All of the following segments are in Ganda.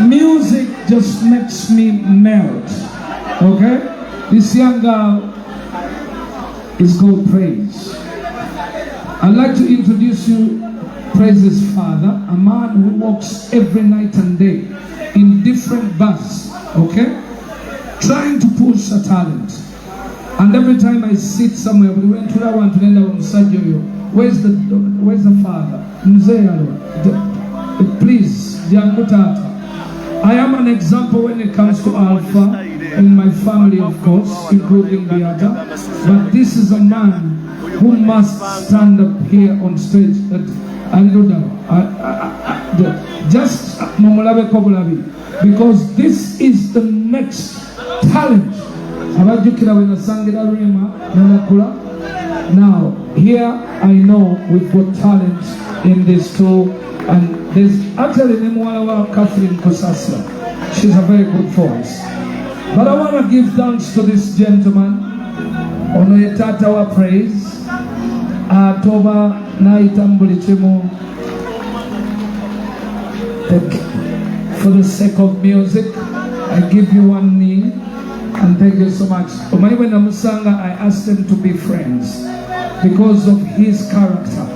Music just makes me melt. Okay? This young girl is called Praise. I'd like to introduce you Praise's father, a man who walks every night and day in different bars, okay? Trying to push a talent. And every time I sit somewhere, we went to that one to the where's the father? Please, I am an example when it comes to Alpha in my family, of course, including the other. But this is a man who must stand up here on stage. Just because this is the next talent. Rema, Namakula. Now, here I know we've got talent in this too, and there's actually Namakula Catherine Kosasla. She's a very good voice. But I want to give thanks to this gentleman. Onoyetata wa Praise. Toba naitambulitimo. For the sake of music, I give you one knee. And thank you so much. When Musanga, I asked them to be friends because of his character.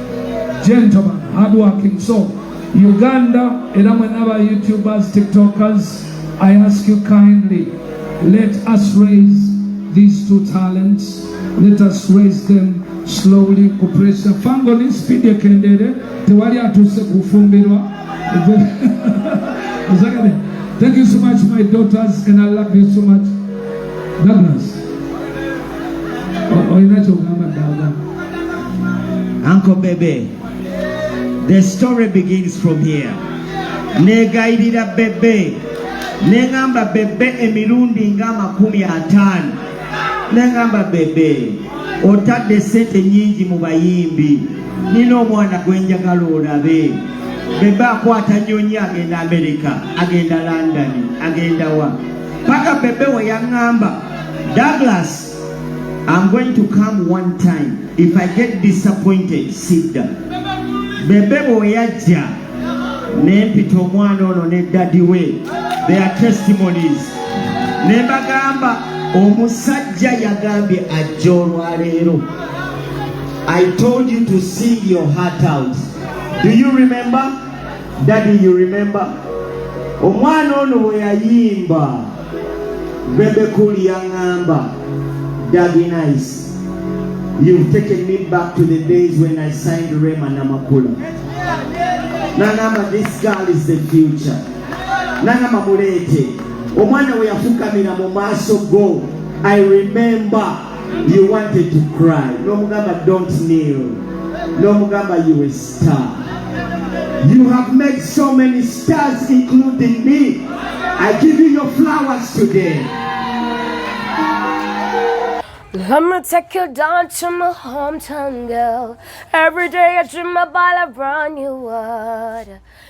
Gentleman, hardworking. So, Uganda, and our YouTubers, TikTokers, I ask you kindly, let us raise these two talents. Let us raise them slowly. Fangoli speed kendere. Tewali atuse kufumbirwa. Thank you so much, my daughters, and I love you so much. Douglas. Uncle Bebe, the story begins from here. Negaidira Bebe, Negamba Bebe emirundi ngama 15. Negamba Bebe, otadde sente nyingi mu bayimbi. Nino omwana gwenjagala olabe. Bebe akwata nnyonyi agenda America, agenda London, agenda wa. Paka Bebe we yangamba, Douglas, I'm going to come one time. If I get disappointed, sit down. Bebe we yajja, nempita omwana ono ne daddy we. They are testimonies. Nebagamba, omusajja yagambye ajja olwaleero. I told you to sing your heart out. Do you remember? Daddy, you remember? Omwana ono we Ayimba. Bebecool yangamba, Daddy nice. You've taken me back to the days when I signed Rema Namakula. Nangama, this girl is the future. Nangama mulete. Omwana we yafukamira mu maaso go. I remember you wanted to cry. No mugamba, don't kneel. No mugamba, you a star. You have made so many stars, including me. I give you your flowers today. Let me take you down to my hometown, girl. Every day I dream about a brand new world.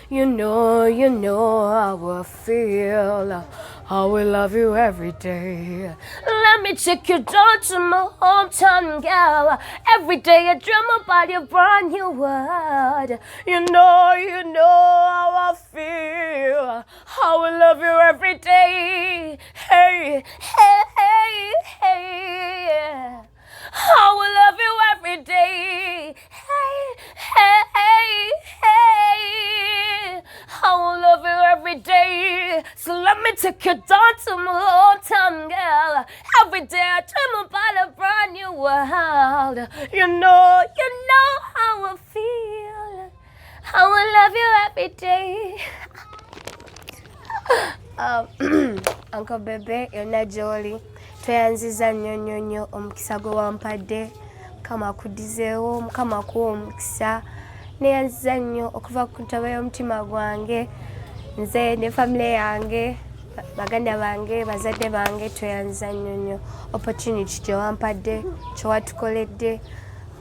You know how I feel. I will love you every day. Let me take you down to my hometown, girl. Every day I dream about your brand new world. You know how I feel. I will love you every day. Hey, hey, hey, hey. I will love you every day. Hey, hey, hey, hey. I will love you every day. So let me take you down to my hometown, girl. Every day I dream about a brand new world. You know how I feel. I will love you every day. Uncle Bebe, yonna gy'oli tweyanziza nnyo omukisa gwe wampadde. Mukama akudizeewo, Mukama akuwa omukisa. Neyanziza nnyo okuva ku ntabo y'omutima gwange, nze ne family yange, baganda bange, bazadde bange, tweyanziza nnyo opportunity gye wampadde, kye watukoledde.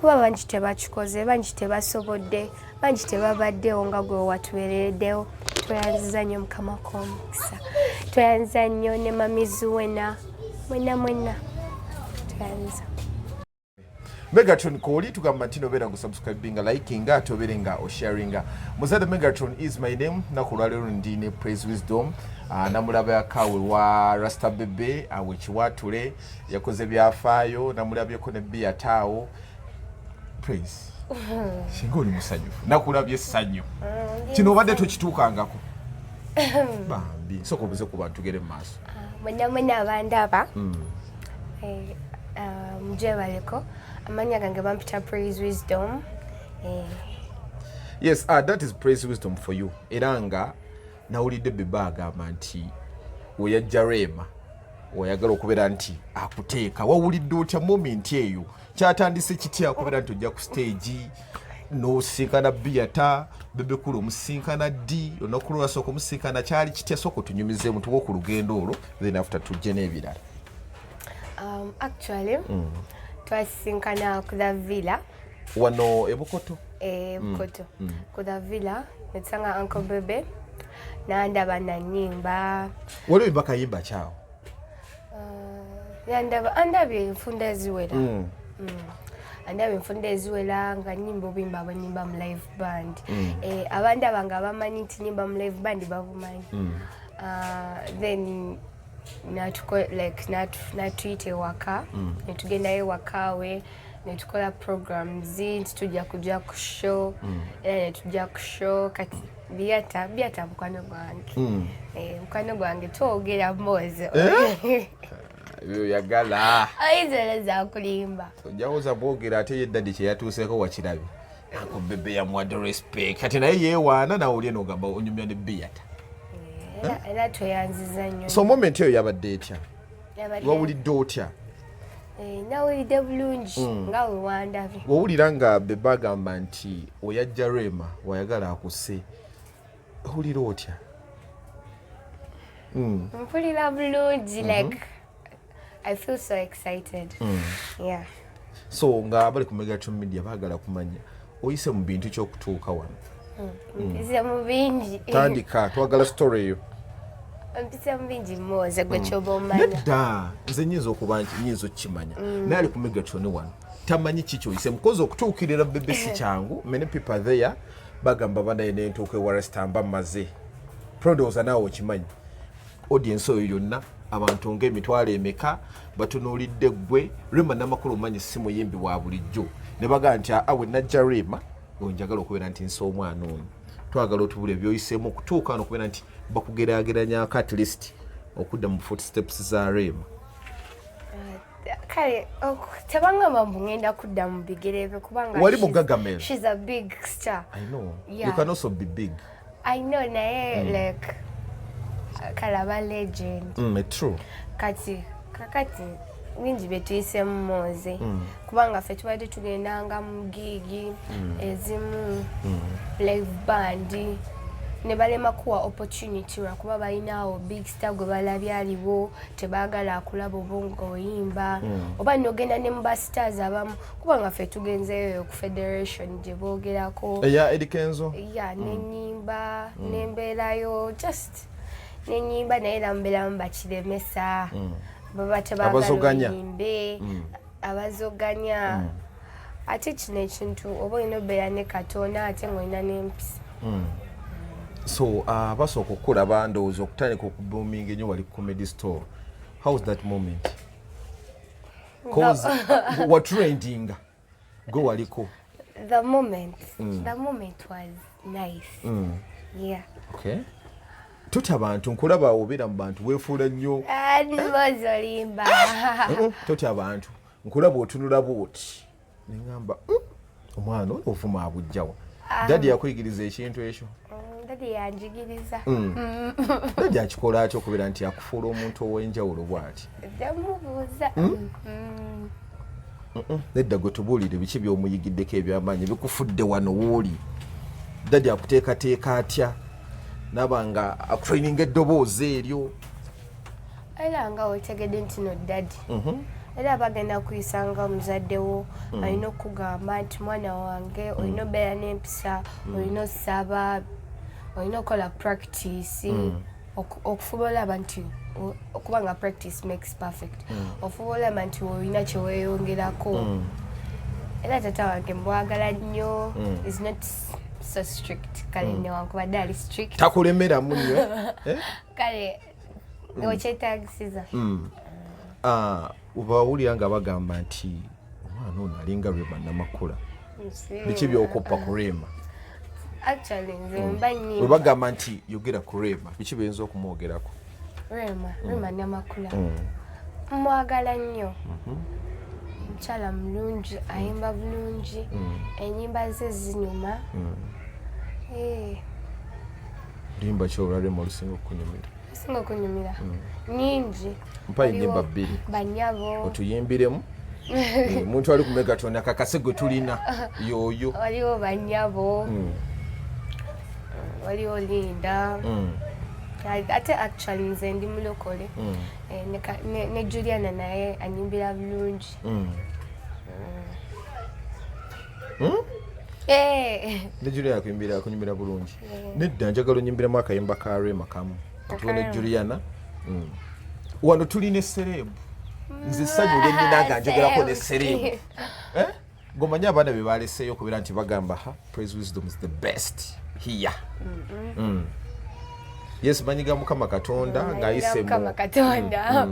Kuba bangi tebakikoze, bangi tebasobodde, bangi tebabaddewo nga gwe watuweereddewo. Tweyanziza nnyo Mukama akuwa omukisa. Tweyanziza nnyo ne mamizi wena. Mwena. Tweyanziza. Megatron koli tugamba nti nobeera ngu subscribinga likinga tobere nga osharinga. Muzadde Megatron is my name. Nakulwalero ndine Praise Wisdom. Namulaba yakawe wa Rasta Bebe awekiwatule yakoze byafaayo namulabyeko ne bia taawo. Praise. Shinga oli musanyufu. Nakulabye essanyu. Kino obadde tokituukangako. Bambi soko bize ku bantu gere maaso. Mwena abandaba. Muje baleko. Amanya gange bampita Praise Wisdom. Yes, that is Praise Wisdom for you. Eranga nawulidde Bebe agamba nti oyajja Rema oyagala okubeera nti akuteeka wawulidde otya moment eyo kyatandise kitya okubeera nti ojja ku stage n'osinkana Beata Bebecool omusinkana D olunaku lwasooka omusinkana kyali kitya sooka otunyumizeemu tuwe ku lugendo olwo then after tujje n'ebirala. Actually twasinkana ku the villa wano ebukoto Bukoto ku the villa netsanga Uncle Bebe nandaba na nyimba waliwo embaka Ayimba kyawo andabye enfunda eziwera andabye enfunda eziwera nga nyimba obimba abanyimba mu live band abandaba nga bamanyi nti nyimba mu live band babumanyi then natuyita ewaka netugendayo ewakawe netukola programs tujja kujja ku show era netujja ku show kati Beata mukwano gwange twogera mwozo yagala ayizera za kulimba ojawoza bwogera ate yeddadi kyeyatuuseeko wakirabe Uncle Bebe yamuwadde respect kati naye yeewaana nawulye n'ogamba onyumya ne Beata era tweyanziza nnyo. So moment eyo yabadde etya wawulidde otya? Nawulidde bulungi nga we wandabye. Wawulira nga Bebe agamba nti oyajja Rema wayagala akuse owulira otya? Mpulira bulungi like I feel so excited. Yeah. So nga bali ku Megatron Media baagala kumanya oyise mu bintu ky'okutuuka wano. Mpise mu bingi. Tandika twagala story eyo. Mpise mu bingi mmoze gwe kyoba omanya. Nedda nze nyinza okuba nti nyinza okukimanya naye ali ku Megatron wano tamanyi kiki oyise mukozi okutuukirira Bebe si kyangu. Many people there bagamba banaye n'entuuka ewa restamba maze prodose naawe okimanyi audience oyo yonna abantu ng'emitwalo emeka batunuulidde ggwe Rema Namakula omanyi si muyimbi wa bulijjo ne bagamba nti awe najja Rema onjagala okubeera nti nsi omwana ono twagala otubula ebyoyiseemu okutuuka wano okubeera nti bakugeraageranyako at least okudda mu footsteps za Rema. Kale tebangamba mbu ngenda kudda mu bigere bye kubanga wali mugagamera. She's a big star. I know. Yeah. You can also be big. I know naye like kalaba legend. True. Kakati bingi betuyisemu moze kubanga ffe tubadde tugendanga mu gigi ezimu live band ne balema kuwa opportunity lwakuba balinawo big star gwe balabye aliwo tebaagala akulaba obongo oyimba oba nogenda ne muba stars abamu kubanga ffe tugenzeeyo ku federation gye boogerako Edikenzo nenyimba nembeerayo just nenyimba naye nambeeramu bakiremesa baba tebaagala oyimbe abazoganya ate kino ekintu oba olina obeera ne Katonda ate ng'olina n'empisa. So basooka okukulaba ndowooza okutandika okuboominga ennyo wali comedy store. How was that moment? Cause watrendinga gwe waliko. The moment was nice. Yeah. Okay. Totya abantu nkulaba obeera mu bantu weefuula nnyo. Nibozolimba. Totya abantu nkulaba otunula bwoti neŋŋamba omwana ono ovuma abujjawa. Daddy yakuyigiriza ekintu ekyo? Daddy yanjigiriza. Daddy akikola atya okubeera nti akufuula omuntu ow'enjawulo bw'ati? Ndamubuuza. Nedda gwe tubuulire biki by'omuyigiddeko eby'amaanyi bikufudde wano w'oli. Daddy akuteekateeka atya? Naba nga akutraininga eddoboozi eryo. Era nga otegedde nti no daddy. Era bagenda kuyisanga omuzaddewo alina okugamba nti mwana wange olina obeera n'empisa olina osaba olina okola practice okufuba olaba nti okubanga practice makes perfect ofuba olaba nti olina kyeweeyongerako Era tata wange mbwagala nnyo. Is not so strict. Kale newankubadde ali strict. Takulemera munnyo. Kale okyetaagisiza. Oba wulira nga bagamba nti omwana ono alinga Rema Namakula. Biki by'okoppa ku Rema? Actually nze mba nnyo. Bwe bagamba nti yogera ku Rema, biki by'oyinza okumwogerako? Rema Namakula. Mwagala nnyo. Mukyala mulungi, ayimba bulungi, ennyimba ze zinyuma. Limba kyolwa Rema olusinga okunyumira? Singa okunyumira. Nyingi. Mpa ennyimba bbiri. Banyabo. Otuyimbiremu. Muntu ali ku Megaton akakase gwe tulina yoyo. Waliwo Banyabo. Waliwo Linda. Ate actually nze ndi mulokole. Ne Juliana naye anyimbira bulungi. Ne Juliana akunyumbira bulungi. Nedda njagala onyimbiremu akayimba ka Rema kamu. Tuone Juliana. Wano tulina esserebu. Nze ssanyu lyennyina nga njogerako n'esserebu. Ng'omanyi abaana be baleseeyo okubeera nti bagamba Praise Wisdom is the best here. Yes, manyiga Mukama Katonda ng'ayise mu Mukama Katonda.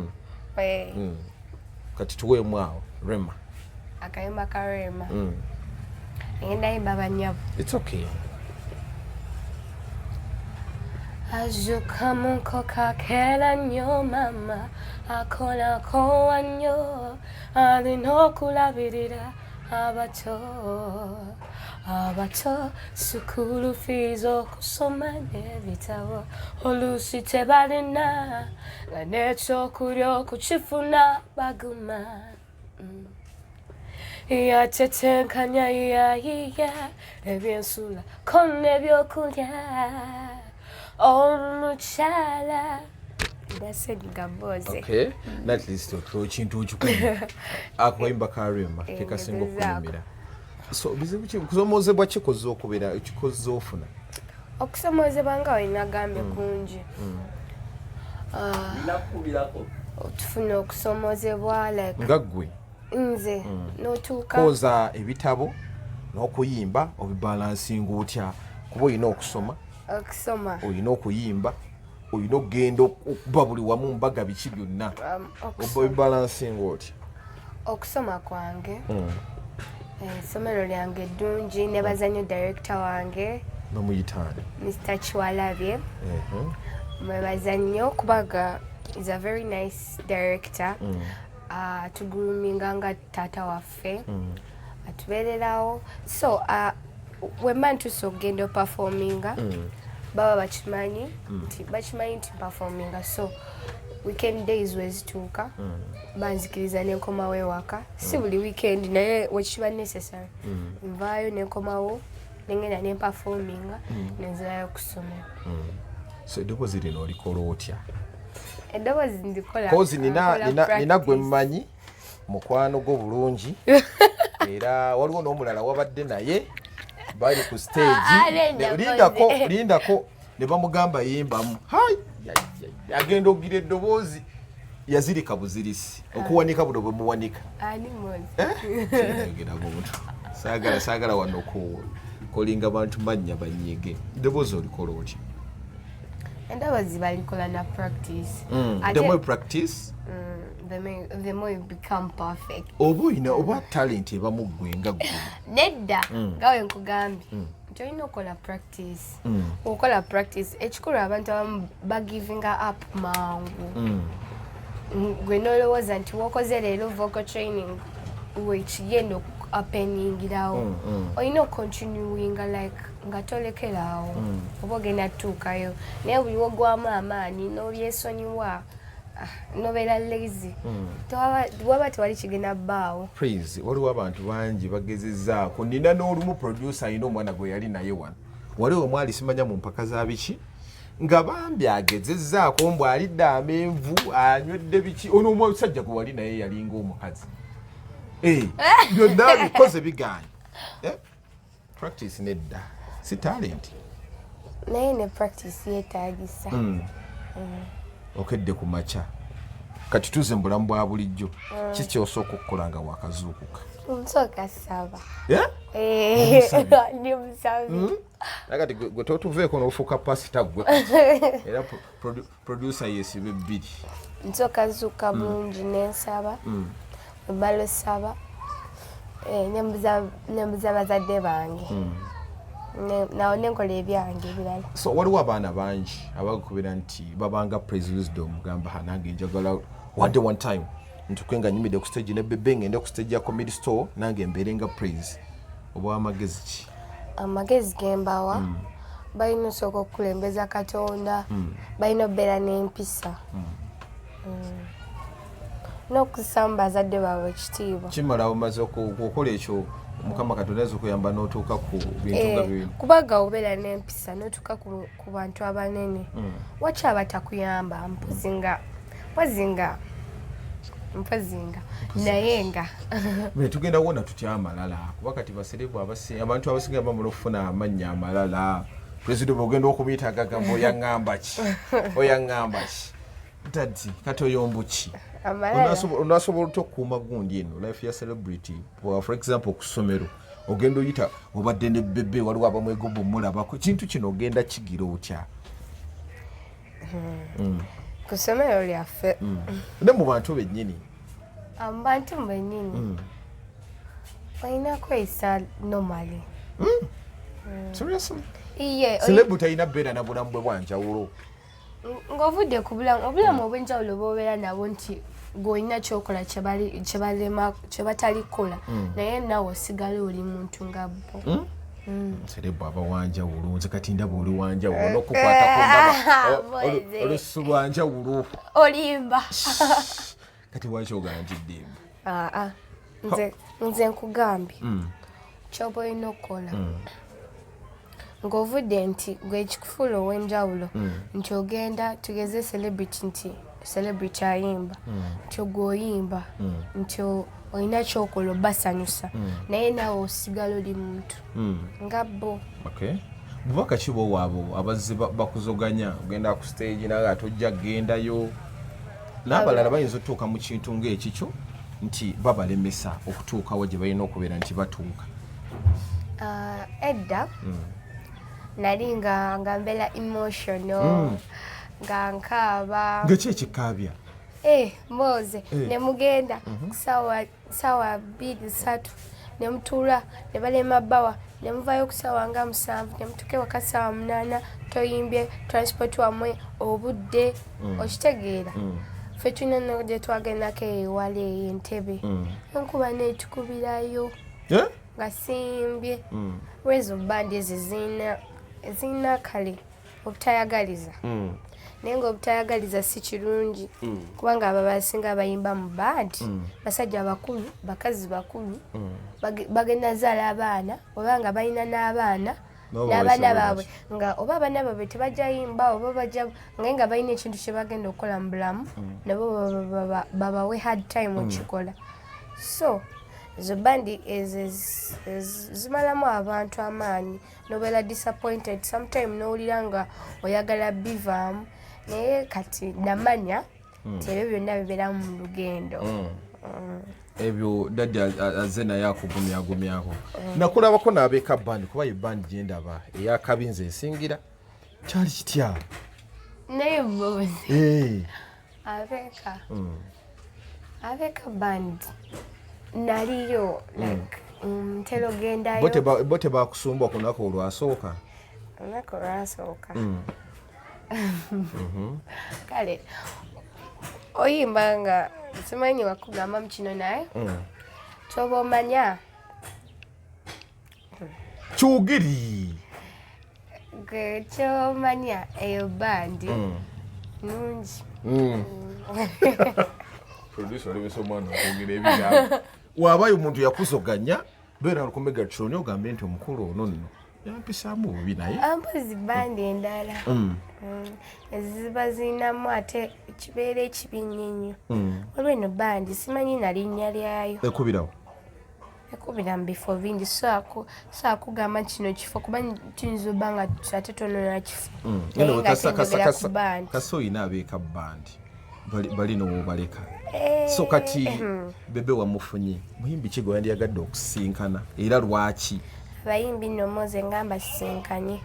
Kati tuweemu awo Rema. Akayimba ka Rema. Ngenda yimba Banyabo. It's okay. Azuka munkoka kela nnyo mama akolako wannyo alina okulabirira abato sukulu fees okusoma n'ebitabo oluusi tebalina nga n'ekyokulya okukifuna baguma yatetenkanya yayiya ebyensula ko n'ebyokulya omukyala ndasenga mboze. Okay, at least otwo kintu okikuuma akayimba ka Rema kekasinga okunyumira. So bizibu ki kusomozebwa kikoze okubeera kikoze ofuna? Okusomozebwa nga wenagambye kungi. Otufuna okusomozebwa like nga ggwe nze n'otuuka koza ebitabo n'okuyimba obibalansinga otya kuba olina okusoma olina okuyimba olina okugenda okuba buli wamu mbaga biki byonna obibalansinga otya? Okusoma kwange essomero lyange ddungi ne bazanyo director wange nomuyitaani Mr. Chiwalabye mwebaza nnyo kubaga is a very nice director. Tuguluminga nga taata waffe atubeererawo so wemba ntuusa okugenda operforminga baba bakimanyi nti performinga so weekend days wezituuka banzikiriza nenkomawo ewaka si buli weekend naye wekiba necessary nvaayo nenkomawo nengenda nemperforminga nenzirayo okusomera. So eddoboozi lino olikola otya? Eddoboozi ndikola kozi nina gwe mmanyi mukwano gwo bulungi era waliwo n'omulala wabadde naye bali ku stage lindako ne bamugamba yimbamu agenda okugira eddoboozi yazirika buzirisi okuwanika buno bwe muwanika saagala wano kolinga bantu mannya banyiige. Eddoboozi olikola otya? Endoboozi balikola na practice. The more practice the more you become perfect. Oba talent eba mu ggwe nga ggwe nedda gawe nkugambye nti olina okukola practice. Okola practice ekikulu abantu abamu bagivinga up mangu gwe nolowooza nti wokoze leero vocal training wekigenda okuappeningirawo olina okucontinuinga like nga tolekeraawo oba ogenda tuukayo naye buli wogwamu amaanyi n'obyesonyiwa nobeera lazy waba tewali kigenda bbaawo. Praise waliwo abantu bangi bagezezzaako nina n'olumu producer alina omwana gwe yali naye wano waliwo omwali simanya mu mpaka za biki nga bambi agezezzaako mbw alidde amenvu anywedde biki ono omusajja gwe wali naye yalinga omukazi byonna bikoze biganye. Practice nedda si talent naye ne practice yeetaagisa. Okedde ku makya kati tuze mu bulamu bwa bulijjo kiki ky'osooka okukola nga wakazuukuka? Nsooka saba. Ndi musabi. Nakati gwe totuveeko n'ofuuka pasita gwe era producer yeesibe bbiri. Nsooka zuuka bulungi n'ensaba balo saba nembuza bazadde bange nawo nenkola ebyange ebirala. So waliwo abaana bangi abakubira nti babanga praise wisdom gamba nange njagala one time ntukwenga nyimide ku stage ne bebe ngende ku stage ya comedy store nange mberenga praise. Oba amagezi ki? Amagezi gembawa balina osooka okukulembeza Katonda balina obeera n'empisa n'okusamba bazadde baabwe ekitiibwa. Kimala omaze okukola ekyo Mukama Katonda ayinza okuyamba n'otuuka ku bintu nga bino. Kubaga obeera n'empisa n'otuuka ku bantu abanene waki abatakuyamba mpozinga naye nga bwe tugenda wona tutya amalala kuba kati baserebu abantu abasinga bamala okufuna amannya amalala. President ogenda okumuyita agagamba oyaŋŋamba ki tati kati oyombo ki onasobola otya okukuuma gundi eno life ya celebrity for example ku ssomero ogenda oyita obadde ne bebe waliwo abamwegomba omulabako kintu kino ogenda kigira otya ku ssomero lyaffe ne mu bantu bennyini abantu bennyini balina kweyisa normally. Seriously? Iye celebrity alina beera na bulamu bwe bwanjawulo ng'ovudde ku obulamu obw'enjawulo bw'obeera nabo nti ng'olina kyokola kye batalikola naye naawe osigala oli muntu nga bo. Serebu abawanjawulo nze kati ndaba oli wanjawulo n'okukwatako ndaba olususu lwanjawulo olimba kati waki oganjidde nze nkugambye kyoba olina okukola ng'ovudde nti gwe kikufuula ow'enjawulo nti ogenda tugeze celebrity ayimba nti ogw'oyimba nti olina kyokola obasanyusa naye naawe osigala oli muntu nga bo. Bubaka ki bwowaabo abazze bakuzoganya ogenda ku stage naye ate ojja gendayo n'abalala bayinza otuuka mu kintu ng'ekikyo nti babalemesa okutuukawo gye balina okubeera nti batuuka? Edda nali nga mbeera emotional nga nkaaba ngeki ekikaabya mboze ne mugenda ku saawa 2-3 ne mutuula ne balema bbawa ne muvaayo ku saawa nga 7 ne mutuuka ewaka saawa 8 toyimbye transport wamwe obudde okitegeera ffe tulina gye twagendako ewala Entebbe enkuba neetukubirayo nga simbye lwezo bbandi ezo ezirina kale obutayagaliza naye ng'obutayagaliza si kirungi kubanga abo abasinga abayimba mu bandi basajja bakulu bakazi bakulu bagenda zaala abaana oba nga balina n'abaana baabwe nga oba abaana baabwe tebajja yimba oba bajja naye nga balina ekintu kye bagenda okukola mu bulamu nabo babawe hard time okikola. So ezo bandi zimalamu abantu amaanyi nobeera disappointed sometime n'owulira nga oyagala bivaamu naye kati namanya nti ebyo byonna bibeera mu lugendo. Ebyo daddi azze naye akugumyagumyako nakulabako n'abeeka bandi kuba ye bandi gye ndaba eyakabinza esingira kyali kitya naye bozi abeeka bandi naliyo ntera ogendayo bo tebakusumbwa ku lunaku olwasooka kale oyimba nga simanyi wakugamba mu kino naye kyoba omanya kyogeri gwe kyomanya eyo bandi nungi waabayo omuntu yakuzoganya beera lukumega troni ogambe nti omukulu ono nno yampisaamu bubi naye ampozi bandi endala eziba zirinamu ate ekibeera ekibi nnyo waliwo eno bandi simanyi na linnya lyayo ekubira mu bifo bingi so akugamba kino kifo kuba kiyinza obba nga ate tonona kifo kase oyina abeeka bandi bali n'obaleka. So kati Bebe wamufunye muyimbi kigo yandiyagadde okusinkana era lwaki? Abayimbi nomoze ngamba sinkanye.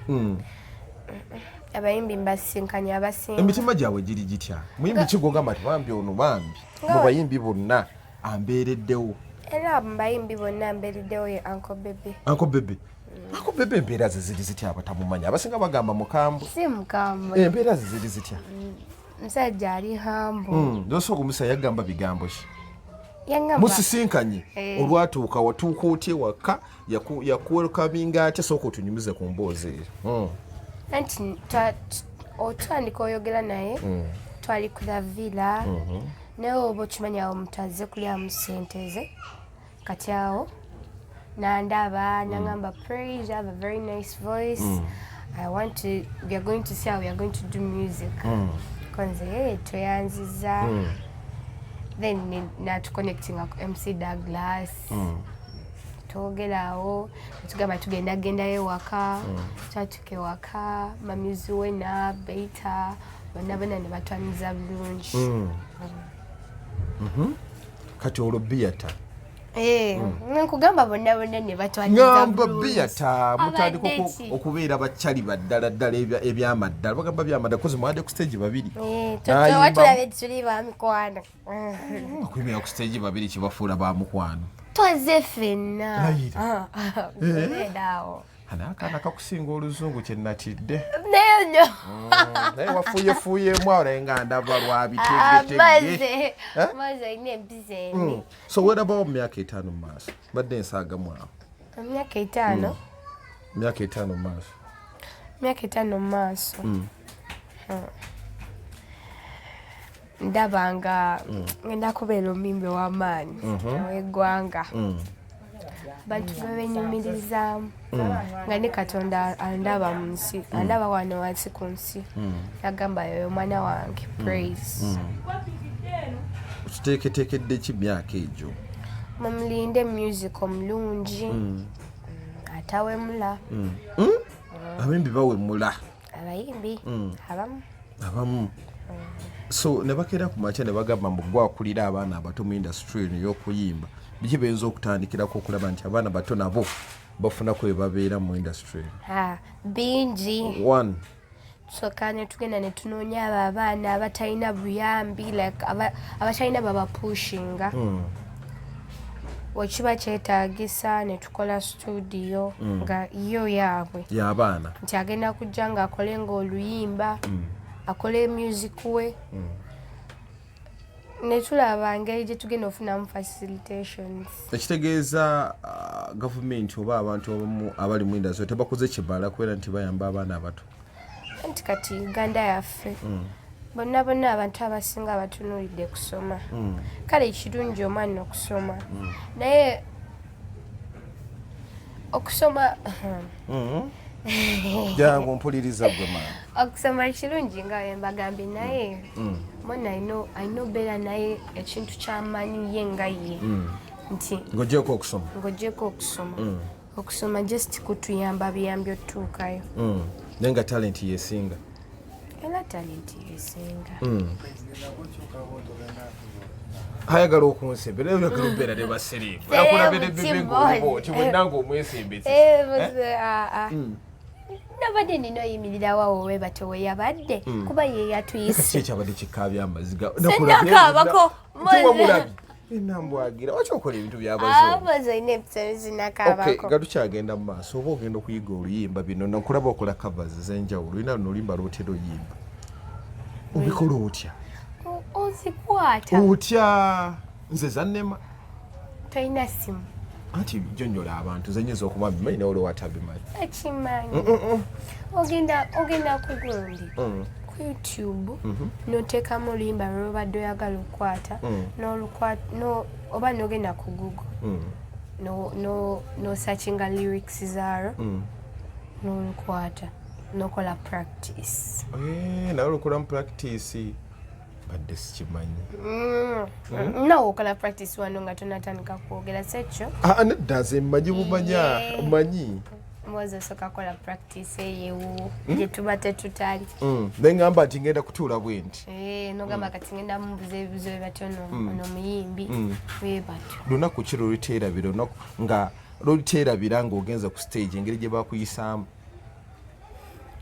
Abayimbi mbasinkanye abasinga. Emitima gyabwe giri gitya? Muyimbi kigo ngamba bambi ono bambi mu bayimbi bonna ambeereddewo. Era mbayimbi bonna ambeereddewo ye Uncle Bebe. Uncle Bebe embeera ze ziri zitya abatamumanya? Abasinga bagamba mukambwe. Si mukambwe. Embeera ze ziri zitya? Musajja ali hambo. Nosooka omusajja yagamba bigambo ki? Yangamba musisinkanye olwatuuka watuuka otya ewaka yakuwelkaminga atya sooka otunyumize ku mboozi eyo. Anti otandika oyogera naye twali ku la villa naye oba okimanya awo mutaze kulyamu ssente ze kati awo nandaba nangamba praise, you have a very nice voice. We are going to see how we are going to do music. Konze toyanziza. Then not connecting up MC Douglas. Togerawo tugamba tugenda gendayo waka twatuke waka mamyuzi wena beta bonna ne batwaniza bulungi. Kati olwo biyata nkugamba bonna ne batwaniza ngamba biyata mutandika okubeera bakyali baddala ddala ebyamaddala bagamba byamaddala kozi mwade ku stage babiri watulabe tuli bamukwano okubeera ku stage babiri kibafuula bamukwano twaze ffenna edawo akaana kakusinga oluzungu kyenatidde nenyo naye wafuuyefuuyemu awo naye nga ndaba lwabitegetegge maze alina empiza emi. So werabawo mu myaka 5 mu maaso badde ensaagamu awo emyaka 5 myaka 5 mu maaso myaka 5 mu maaso ndaba nga ngenda kubeera omumbi w'amaanyi w'eggwanga bantu bebenyumirizaamu nga ne Katonda andaba mu nsi andaba wano wansi ku nsi yagamba yoyo omwana wange praise. Okiteeketeekedde ki myaka egyo? Mumulinde music omulungi atawemula. Abayimbi bawemula? Abayimbi abamu. So ne bakeera ku makya ne bagamba mbu gwakulira abaana abato mu industry eno y'okuyimba biki benza okutandikirako okulaba nti abaana bato nabo bafunako we babeera mu industry? Bingi. One. Tusooka ne tugenda ne tunoonya abo abaana abatalina buyambi like abatalina babapushinga. Wekiba kyetaagisa ne tukola studio nga yo yaabwe y'abaana nti agenda kujja nga akole ng'oluyimba akole music we ne tulaba engeri gye tugenda ofunamu facilitations. Ekitegeeza gavumenti oba abantu abamu abali mu industry tebakoze kibala kubera nti bayamba abaana abato. Anti kati Uganda yaffe bonna abantu abasinga batunuulidde kusoma. Kale kirungi omwana okusoma naye okusoma jangu mpuliriza gwe maama. Okusoma kirungi nga wembagambye naye mwana alina obeera naye ekintu ky'amaanyi ye nga ye nti ng'ogyeko okusoma okusoma just kutuyamba biyambi otutuukayo naye nga talenti yesinga era talenti yesinga ayagala okunsembera oyagala obeera ne basiriifu akulabira Bebe ng'obooti bwenna ng'omwesembezi nabadde nina oyimirirawo awo webato we yabadde kuba ye yatuyise ekyabadde kikaabya amazzi senakaabako tiwamulabi enambwagira waki okola ebintu abazo ina episode zinakaabako nga tukyagenda mu maaso oba ogenda okuyiga oluyimba bino nakulaba okola covers ez'enjawulo olina luno oluyimba lwotera oyimba obikola otya ozikwata otya nze zannema tolina simu anti jonyola abantu zenyeza okuba bimanyi nawe olwatabimanyi akimanyi ogenda ku gundi ku YouTube noteekamu oluyimba lwobadde oyagala okukwata oba nogenda ku Google nosearchinga lyrics zaaro nolukwata nokola practice nawe olukolamu practice badde sikimanyi nawe okola practice wano nga tonatandika kwogera sekyo nedda nze mmanyi bumanya manyi mwozo soka kola practice yewo gye tuba tetutali nengamba nti ngenda kutuula bwe nti nogamba kati ngenda mumbuza ebibuzo bye batyo ono muyimbi bwe batyo lunaku ki loliteerabira nga loliteerabira ng'ogenza ku stage engeri gye bakuyisaamu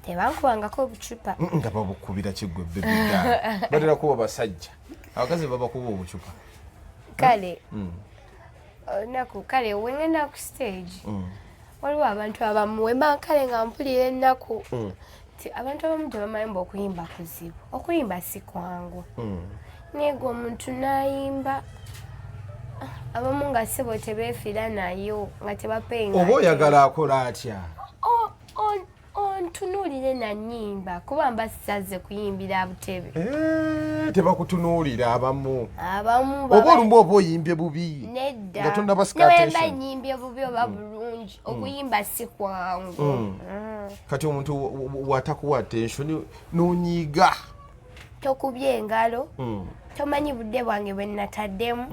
tebankubangako obucupa nga babukubira kiggwe bebida batera kuba basajja abakazi babakuba obucupa kale olunaku kale wengenda ku stage waliwo abantu abamu wemba kale nga mpulira ennaku ti abantu abamu tebamanyi okuyimba kuzibu okuyimba si kwangu naye gwe omuntu n'ayimba abamu nga sebo tebeefiira nayo nga tebapeyinga oba oyagala akola atya ontunuulire nanyimba kuba mba sisaze kuyimbira butebe tebakutunuulira abamu oba olumu oba oyimbye bubi nedda newemba nyimbye bubi oba bulungi okuyimba si kwangu kati omuntu watakuwa attention n'onyiiga tokubye engalo tomanyi budde bwange bwe nataddemu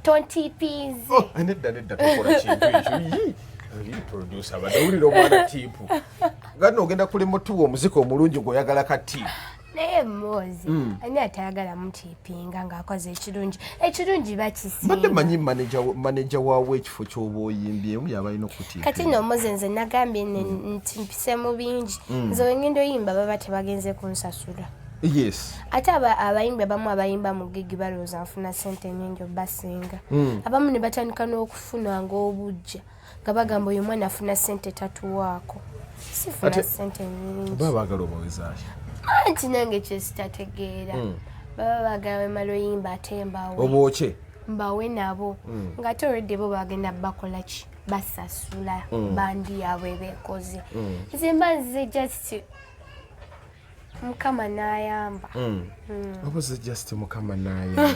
tontipiize nedda tokola kintu ekyo producer abadawulira omwana tiipu gano ogenda kulemutuwa omuzika omulungi ng'oyagala ka tiipu naye mmozi ani atayagala mutiipinga ng'akoze ekirungi bakisinga badde manyi maneja waawe ekifo ky'oba oyimbyemu yabalina okutiipa kati nno mmozi nze nagambye nti mpise mu bingi nze wengenda oyimba baba tebagenze kunsasula yes ate abayimbi abamu abayimba mu gigi balowooza nfuna ssente nnyingi obasinga abamu ne batandika n'okufuna ng'obujja nga bagamba oyo omwana afuna ssente tatuwaako sifuna ssente nnyingi baba baagala obawezaayo anti nange kyesitategeera baba baagala wemala oyimba ate mbawe obwoke mbawe nabo ng'ate olwedde bo bagenda bakola ki basasula bandi yaabwe beekoze nze mba nze just mukama n'ayamba oba ze just mukama n'ayamba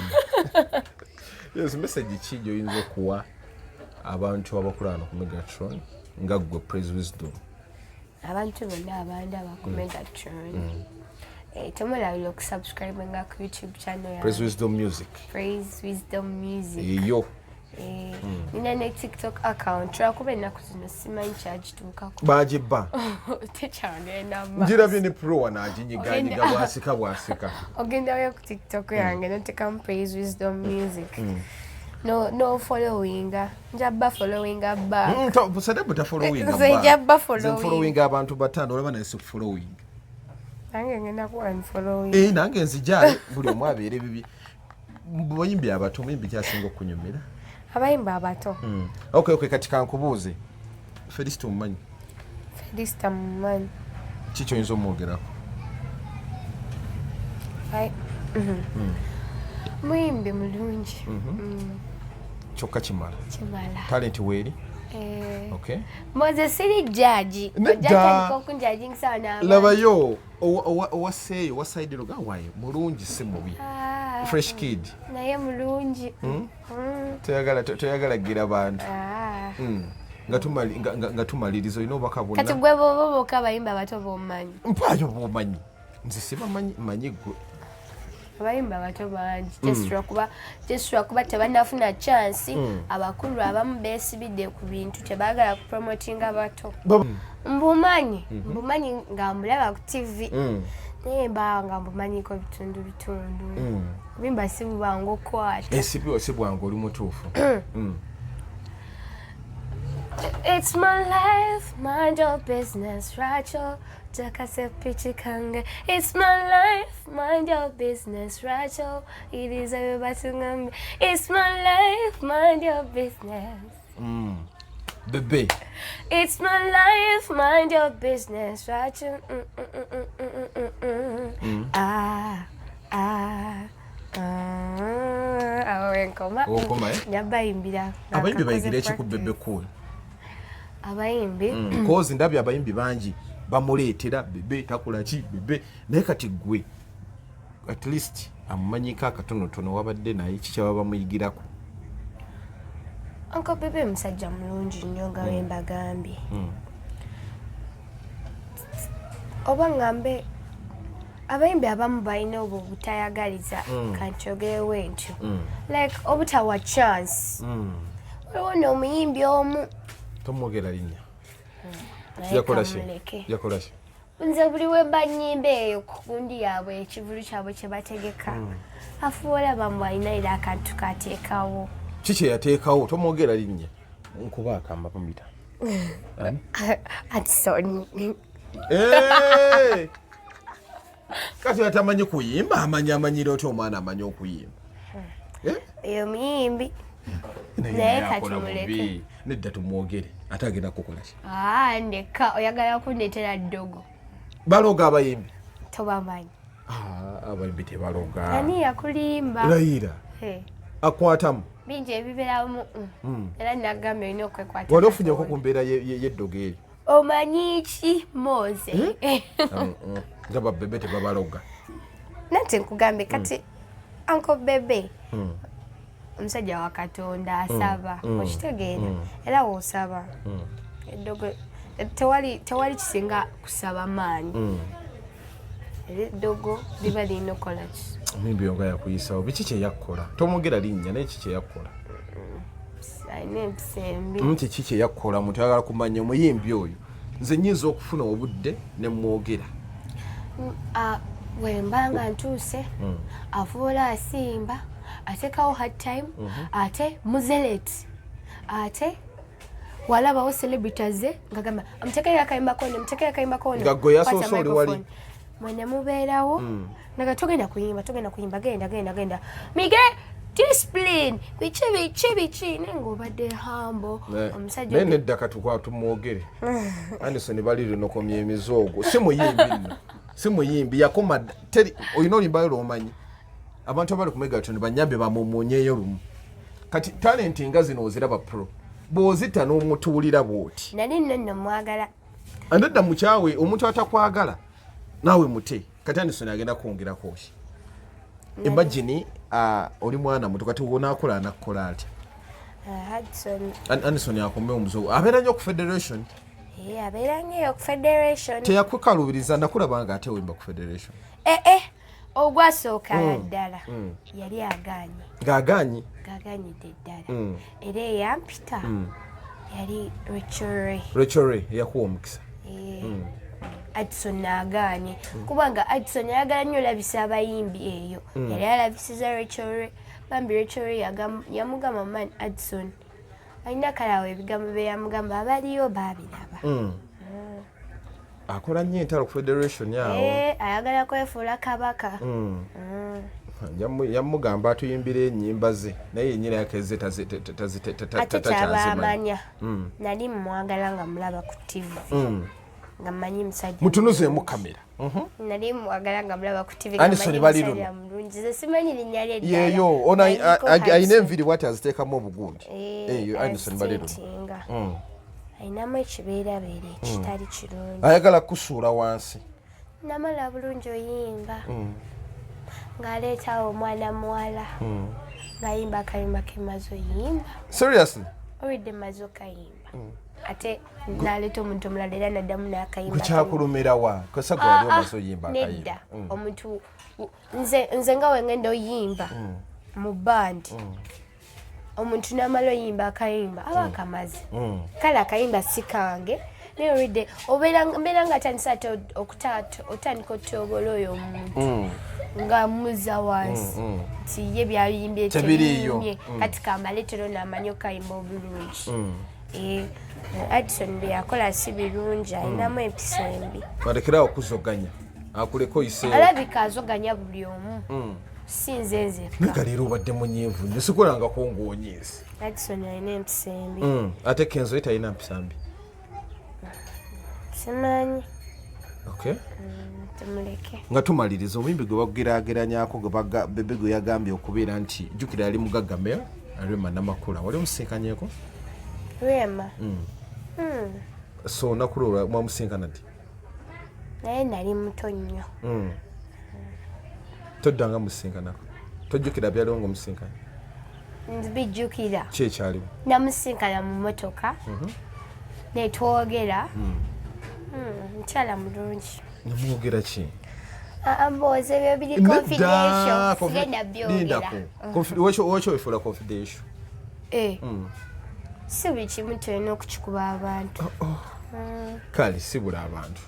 yes message ki gy'oyinza okuwa abantu abakulana ku Megatron nga gwe Praise Wisdom abantu bonna abandaba ku Megatron temulabira okusubscribe nga ku YouTube channel ya Praise Wisdom Music iyo nina ne TikTok account lwakuba ennaku zino simanyi kyagituukako bagibba tekyagenda njirabye ne pro wanaaginyiganyiga bwasika ogendayo ku TikTok yange notekamu Praise Wisdom Music no followinga njabba followinga back busade butafollowinga followinga abantu batano olaba naye sikufollowinga nange ngenda kuwa nfollowing nange nzijale buli omu abeere bibi muyimbi abato muyimbi kyasinga okunyumira abayimba abato okay kati kankubuuze Felicity mumanyi kiki oyinza omwogerako muyimbi mulungi kyokka kimala talent weeri okay moze siri jaji ojjatandika okunjajingisa labayo owaseeyo wasaidiro gawaye mulungi si mubi fresh kid naye mulungi toyagala gira bantu nga tumaliriza olina obubaka bwonna kati gwe boboboka abayimba abato bomumanyi mpaayo bomanyi nze sibamanyi manyi gwe abayimba abato bangi kyesitula tebanafuna chansi abakulu abamu beesibidde ku bintu tebaagala kupromotinga bato mbumanyi nga mbulaba ku TV naye mba nga mbumanyiko bitundu bimba si bwangu okwata si bwangu oli mutuufu It's my life, mind your business, Rachel. It's my life, mind your business, Rachel. It is everybody. It's my life, mind your business. Bebe. It's my life, mind your business, Rachel. Abayimbi bayigira eki ku Bebecool? Abayimbi kozi ndabye abayimbi bangi bamuleetera bebe takola ki bebe naye kati gwe at least amumanyika akatonotono wabadde naye kikyaba bamuyigirako Uncle Bebe musajja mulungi nnyo nga wemba gambye oba ngambe abayimbi abamu balina obwo butayagaliza kanchogerewo entyo like obutawa chance waliwo n'omuyimbi omu tomwogera linnya yakola ki nze buli we mba nnyimba eyo ku gundi yaabwe ekivulu kyabwe kye bategeka afuula bamu alina era akantu kateekawo kiki yateekawo tomwogera linnya nkuba akamba pamita Addison kati atamanyi kuyimba amanyire oti omwana amanyi okuyimba eyo muyimbi naye kati muleke nedda tumwogere ate agenda kukola ki ndeka oyagala kundeetera ddogo baloga abayimbi tobamanyi abayimbi tebaloga ani yakulimba layira akwatamu bingi ebiberamu era nagambye olina okwekwata wali ofunyeko ku mbeera y'eddogo eri omanyi ki moze nga babebe tebabaloga nate nkugambe kati Uncle Bebe omusajja wa Katonda asaba okitegeera era woosaba eddogo tewali kisinga kusaba maanyi era eddogo liba lirina okukola ki mimbi yonga yakuyisawo biki kyeyakkola tomwogera linnya naye ki kyeyakkola alina empisembi kiki kyeyakkola muntu ayagala kumanya omuyimbi oyo nze nyinza okufuna obudde ne mwogera wembanga ntuuse afuula asimba ateekawo hard time ate muzereti ate walabawo celebritaze ngagamba amuteekera akayimba kono nga gwe yasoose oli wali mwene mubeerawo naga togenda kuyimba genda mige discipline biki nengaobadde hambo omusajja naye nedda katukwa tumwogere Anderson bali linokomya emizoogo si muyimbi yakoma teri olina olimbayo lwomanyi abantu abali ku Megaton banyambe bamumunyeeyo lumu kati talenti nga zino oziraba pro bw'ozita n'omutuulira bw'oti nali nno mwagala andadda mukyawe omuntu atakwagala naawe mute kati Anderson agenda kwongerako ki imagine oli mwana muto kati wonaakola anakukola atya Anderson akomye omuzogo abeera nnyo ku federation abeera nnyo ku federation teyakwekalubiriza nakulaba nga ate wemba ku federation ogwasooka ddala yali agaanye gaaganyidde ddala era eyampita yali Rachel eyakuwa omukisa Addison n'agaanye kubanga Addison yayagala nnyo olabisa abayimbi eyo yali alabisiza Rachel bambi Rachel yamugamba man Addison alina kalawo ebigambo bye yamugamba abaliyo baabiraba akola nnyo entalo ku federation yawo ayagala kwefuula kabaka yamugamba atuyimbira ennyimba ze naye yennyina yakeze takyabamanya nali mwagala nga mulaba ku TV nga mmanyi musajja mutunuzeemu kamera nali mwagala nga mulaba ku TV Anderson bali luno mulungi ze simanyi linnya lye ddala yeyo ono ayina enviiri bwati aziteekamu obugundi eyo Anderson bali luno ayinamu ekibeerabeera ekitali kirungi ayagala kusuula wansi namala bulungi oyimba ng'aleetawo omwana muwala ng'ayimba akayimba kemaze oyimba seriously owedde maze okayimba ate n'aleeta omuntu omulala era naddamu n'akayimba kukyakulumirawa kosa gwe wali omaze oyimba akayimba nedda omuntu nze nga wengenda oyimba mu bandi omuntu n'amala oyimba akayimba aba akamaze kale akayimba si kange naye olwedde mbeera nga atandisa ate otandika otyoboola oyo omuntu nga muzza wansi nti ye byayimbye tebiriimye kati kambaleetero n'amanyi okayimba obulungi Addison bye yakola si birungi alinamu empisa embi alekerawo okuzoganya akuleka oyise alabika azoganya buli omu si nze nzekka naga leero obadde munyiivu nesikolangako ng'onyiizi Addison alina empisa embi ate Kenzo ye talina mpisa mbi simanyi tumuleke nga tumaliriza omuyimbi gwe bageraageranyako Bebe gwe yagambye okubeera nti jjukira yali mugagga Mea Rema Namakula wali omusinkanyeko Rema so olunaku lwo mwamusinkana ddi naye nali muto nnyo toddanga musinkanako tojjukira byaliwo ngaomusinkana bijjukira ki ekyaliwo namusinkana mu motoka netwogera mukyala mulungi nemwogera ki mboozi ebyo biri confidential sigenda byogera wakyo wefuula confidential si buli kimu tulina okukikuba abantu kale sibula abantu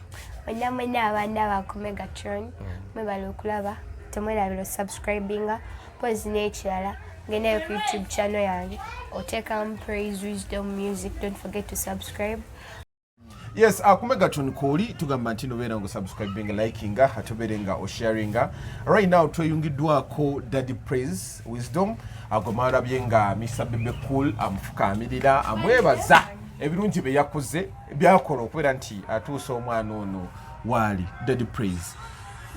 mwena abaana ba Megatron mwebala okulaba temwerabira subscribinga pozi n'ekirala ngendayo ku YouTube channel yange Otekamu Praise Wisdom Music. Don't forget to subscribe. Yes, Megatron koli tugamba nti nobeera ngo subscribing, liking, atoberenga o sharing. Right now tweyungiddwako Daddy Praise Wisdom agomara byenga Mr. Bebecool amufukamirira amwebaza ebirungi bye yakoze byakola okubeera nti atuusa omwana ono waali. Daddy Praise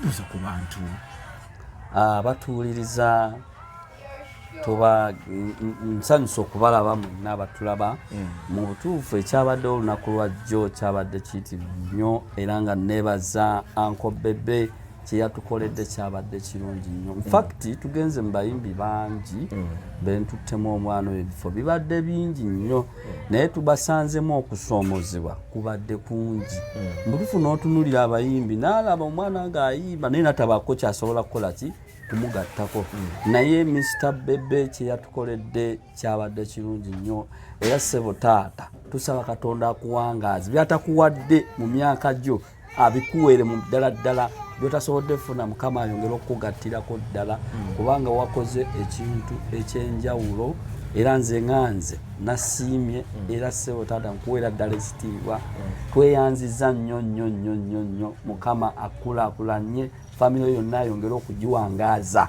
tuza ku bantu batuwuliriza tuba nsanyusa okubalaba mwenna abatulaba mu butuufu ekyabadde olunaku lwajjo kyabadde kiyitirivu nnyo era nga nebaza Uncle Bebe kyeyatukoledde kyabadde kirungi nnyo. Infact tugenze mu bayimbi bangi bentuttemu omwana oyo ebifo bibadde bingi nnyo naye tubasanzemu okusoomozebwa kubadde kungi. Mbutuufu n'otunulira abayimbi n'alaba omwana ng'ayimba naye natabaako kyasobola kukola ki kumugattako. Naye Mr. Bebe kyeyatukoledde kyabadde kirungi nnyo era ssebo taata tusaba Katonda akuwangaazi byatakuwadde mu myaka gyo abikuwere mu ddala byotasobodde funa Mukama ayongera okugattirako ddala kubanga wakoze ekintu ekyenjawulo era nze nganze nasiimye era ssebo taata nkuweera ddala ekitiibwa. Tweyanziza nnyo Mukama akulaakulanye family yonna ayongera okugiwangaaza.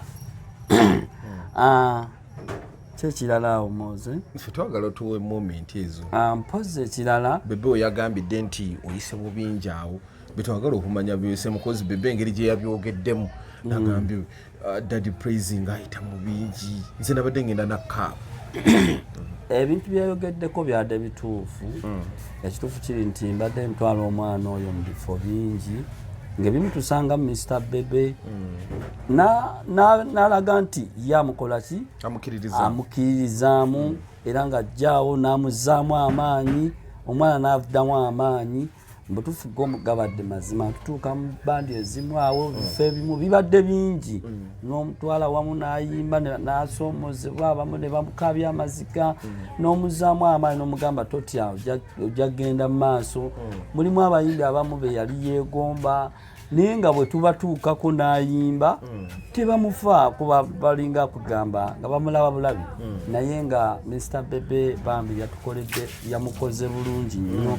Kyekirala omoze ffe twagala otuwe moment ezo mpozi ekirala Bebe oyagambidde nti oyise bubingi awo betwagala okumanya byose mukozi Bebe engeri gye yabyogeddemu nagambye Daddy Praise ng'ayita mu bingi nze nabadde ngenda nakkaaba ebintu byayogeddeko byadde bituufu. Ekituufu kiri nti mbadde ntwala omwana oyo mu bifo bingi ng'ebimu tusanga Mr. Bebe n'alaga nti ye amukola ki amukiririzaamu era ng'ajjaawo n'amuzzaamu amaanyi omwana n'avuddamu amaanyi. Mbutuufu gabadde mazima tutuuka mu bandi ezimu awo bifo ebimu bibadde bingi n'omutwala wamu n'ayimba n'asoomozebwa abamu ne bamukabya amaziga n'omuzzaamu amaanyi n'omugamba totya ojja genda mu maaso. Mulimu abayimbi abamu be yali yeegomba naye nga bwe tubatuukako n'ayimba tebamufa kuba balinga kugamba nga bamulaba bulabi naye nga Mr. Bebe bambi yatukoledde yamukoze bulungi nnyo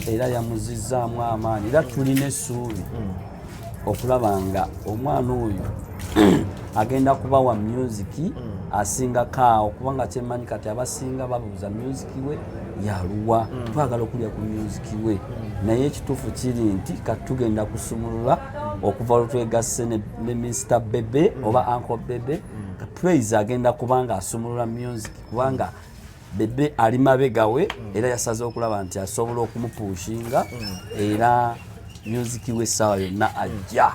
era yamuzizzaamu amaanyi era tulina essuubi okulaba nga omwana oyo agenda kubawa music asingako awo kubanga kyemmanyi kati abasinga babuuza music we yaluwa twagala okulya ku music we naye ekituufu kiri nti kati tugenda kusumulula okuva lwetwegasse ne Mr. Bebe oba Uncle Bebe Praise agenda kubanga asumulula music kubanga Bebe ali mabega we era yasaze okulaba nti asobola okumupushinga era music we sawa yonna ajja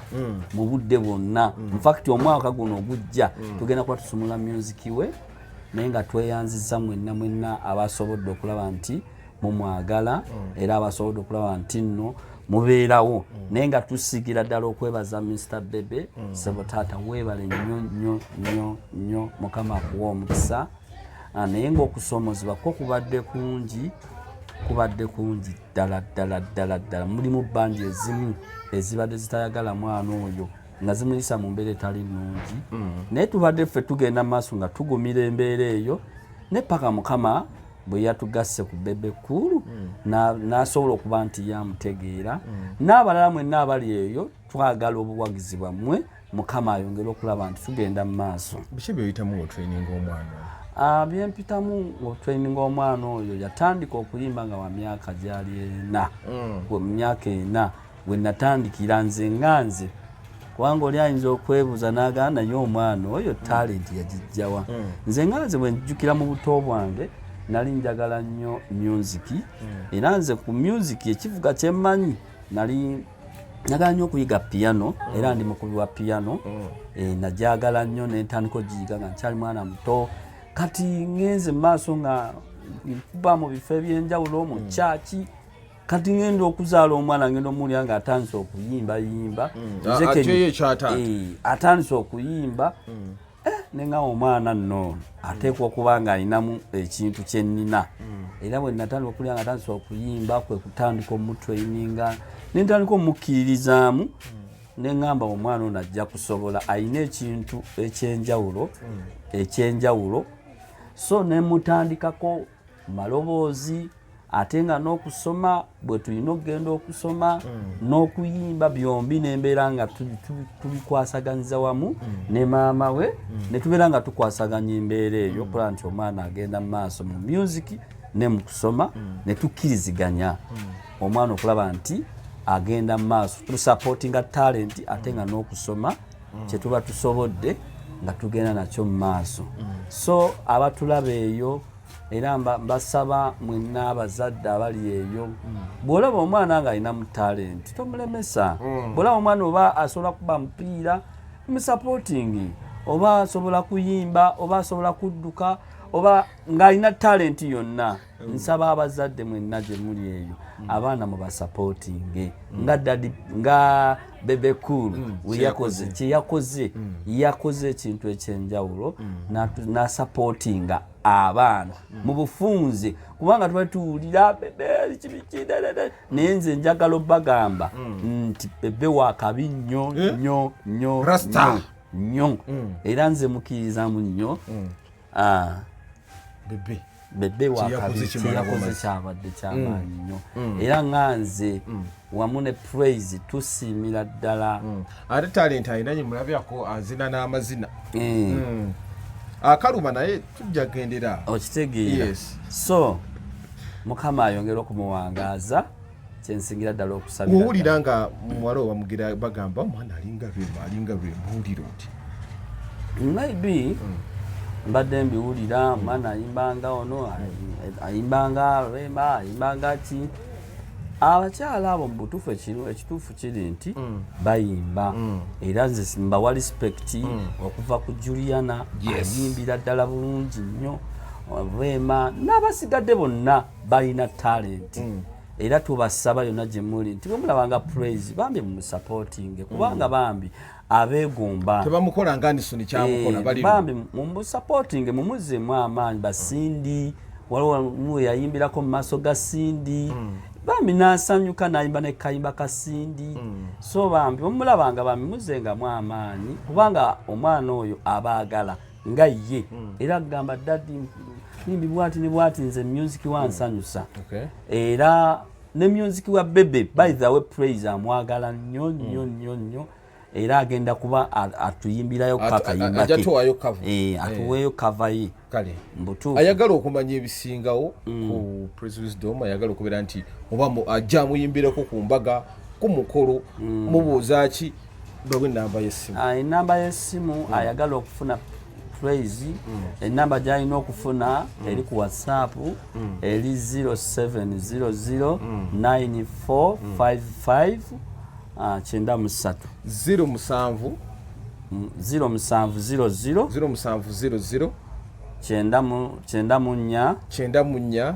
mu budde bwonna. Infact omwaka guno ogujja tugenda kuba tusumula music we naye nga tweyanziza mwenna abasobodde okulaba nti mumwagala era abasobodde okulaba nti nno mubeerawo naye nga tusigira ddala okwebaza Mr. Bebe ssebo taata weebale nnyo Mukama akuwa omukisa naye ng'okusoomozebwa kwo kubadde kungi ddala. Mulimu bandi ezimu ezibadde zitayagala mwana oyo nga zimuyisa mu mbeera etali nnungi naye tubadde ffe tugenda mu maaso nga tugumira embeera eyo ne paka Mukama bwe yatugasse ku Bebecool n'asobola okuba nti yamutegeera n'abalala mwenna abali eyo twagala obuwagizi bwammwe Mukama ayongera okulaba nti tugenda mu maaso. biki byoyitamu otraining omwana byempitamu otraining omwana oyo yatandika okuyimba nga wa myaka gyali 4 myaka 4 bwe natandikira nze nganze kubanga oli ayinza okwebuuza n'agamba naye omwana oyo talent yagijjawa. Nze nganze bwe njjukira mu buto bwange nali njagala nnyo music era nze ku music ekivuga kyemmanyi nali njagala nnyo okuyiga piano era ndi mukubi wa piano najagala nnyo nentandika ogiyiga nga nkyali mwana muto kati ngenze mu maaso nga nkuba mu bifo ebyenjawulo mu kyaki kati ngenda okuzaala omwana ngenda omuwulira nga atandise okuyimba atandise okuyimba nenga omwana nno ateekwa okuba nga alinamu ekintu kye nnina era bwe natandika okulya nga tandisa okuyimba kwe kutandika omutraininga nentandika omukkirizaamu neŋŋamba omwana ono ajja kusobola alina ekintu ekyenjawulo so nemutandikako maloboozi ate nga n'okusoma bwe tulina okugenda okusoma n'okuyimba byombi nembeera nga tubikwasaganyiza wamu ne maama we ne tubeera nga tukwasaganya embeera eyo okola nti omwana agenda mu maaso mu music ne mu kusoma ne tukkiriziganya omwana okulaba nti agenda mu maaso tusupportinga talent ate nga n'okusoma kye tuba tusobodde nga tugenda nakyo mu maaso so abatulaba eyo era mbasaba mwenna abazadde abali eyo bw'olaba omwana nga alina mu talenti tomulemesa bw'olaba omwana oba asobola kuba mupiira musupporting oba asobola kuyimba oba asobola kudduka oba ng'alina talenti yonna nsaba abazadde mwenna gye muli eyo abaana mu basupporting nga Bebecool yakoze ekintu ekyenjawulo n'asupportinga abaana mu bufunze kubanga tuba tuwulira bebe kibikidede naye nze njagala obbagamba nti bebe wakabi nnyo Rasta nnyo era nze mukkirizamu nnyo bebe wakabi kyeyakoze kyabadde kyamaanyi nnyo era nga nze wamu ne praise tusiimira ddala ate talent alina nyemulabyako azina n'amazina akaluma naye tujja gendera okitegeera so mukama ayongera okumuwangaaza kyensingira ddala okusabira owulira nga muwala owamugira bagamba omwana alinga Rema owulira oti maybe mbadde mbiwulira omwana ayimbanga ono ayimbanga Rema ayimbanga ki abakyala abo mu butuufu ekituufu kiri nti bayimba era nze mbawa respect okuva ku Juliana ayimbira ddala bulungi nnyo Rema n'abasigadde bonna balina talent era tubasaba yonna gye muli nti bwe mulabanga praise bambi mu supporting kubanga bambi abeegomba tebamukola nga Anisoni kyamukola bali bambi mu supporting mumuzzemu amaanyi basindi waliwo yayimbirako mu maaso ga Sindi bambi nasanyuka nayimba ne kayimba kasindi so bambi omulabanga bambi muzengamu amaanyi kubanga omwana oyo abaagala nga ye era agamba dadi nimbi bwati ne bwati nze music wansanyusa era ne music wa bebe by the way praise amwagala nnyo era agenda kuba atuyimbirayo kakayimba atuweeyo kava ye kale mbutuufu ayagala okumanya ebisingawo ku Praise Wisdom ayagala okubeera nti oba ajja amuyimbireko ku mbaga ku mukolo mubuuza ki bawe namba y'essimu enamba y'essimu ayagala okufuna praise enamba gy'alina okufuna eri ku WhatsApp eri 0700 9455 0700 0700 kyenda mu nnya 55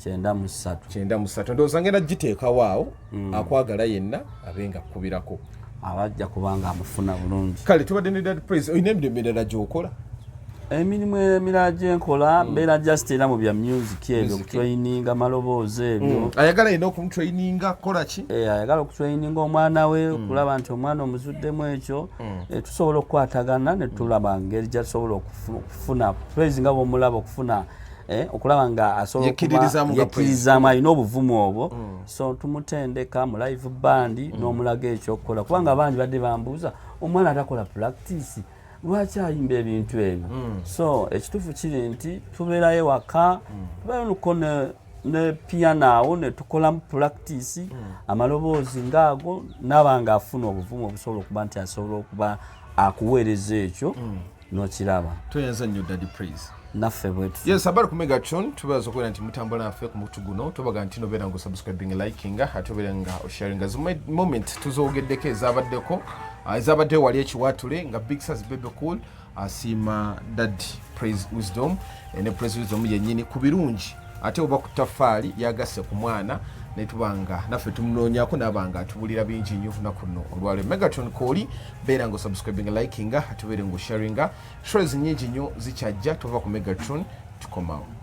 93 ndowooza ngenda giteekawo awo akwagala yenna abenga kubirako abajja kubanga amufuna bulungi kale tubadde ne Dad Praise oyina emirimu emirala gy'okola emirimu emirala gyenkola mbeera just era mu bya music ebyo okutraininga maloboozi ebyo ayagala yina okumutraininga kukola ki ayagala okutraininga omwana we okulaba nti omwana omuzuddemu ekyo tusobola okukwatagana ne tulaba ngeri gyasobola okufuna praise nga bwomulaba okufuna okulaba nga asobola yekkiririzaamu alina obuvumu obwo so tumutendeka mu live band n'omulaga ekyokukola kubanga abangi badde bambuuza omwana atakola practice lwaki ayimba ebintu ebyo so ekituufu kiri nti tubeerayo waka tubeeruko ne piano awo ne tukolamu practice amaloboozi ngaago nabanga afuna obuvumu obusobola okuba nti asobola okuba akuweereza ekyo n'okiraba toyanza nnyo Dad Praise naffe bwetu yes abali ku Megatron tubaza okubeera nti mutambula naffe ku mutu guno tubaga nti nobeera nga osubscribing liking ate obeera nga osharinga moment tuzoogeddeko ezabaddeko ezabadde wali ekiwatule nga Big Sass Bebecool asiima Dad Praise Wisdom ne Praise Wisdom yennyini ku birungi ate oba ku taffaali yagasse ku mwana netubanga naffe tumunoonyako nabanga atubulira bingi nnyo lunaku luno olwaleero. Megatron kooli beera nga subscribing likinga atubeere nga sharinga. Shows nyingi nnyo zikyajja tova ku Megatron tukomawo.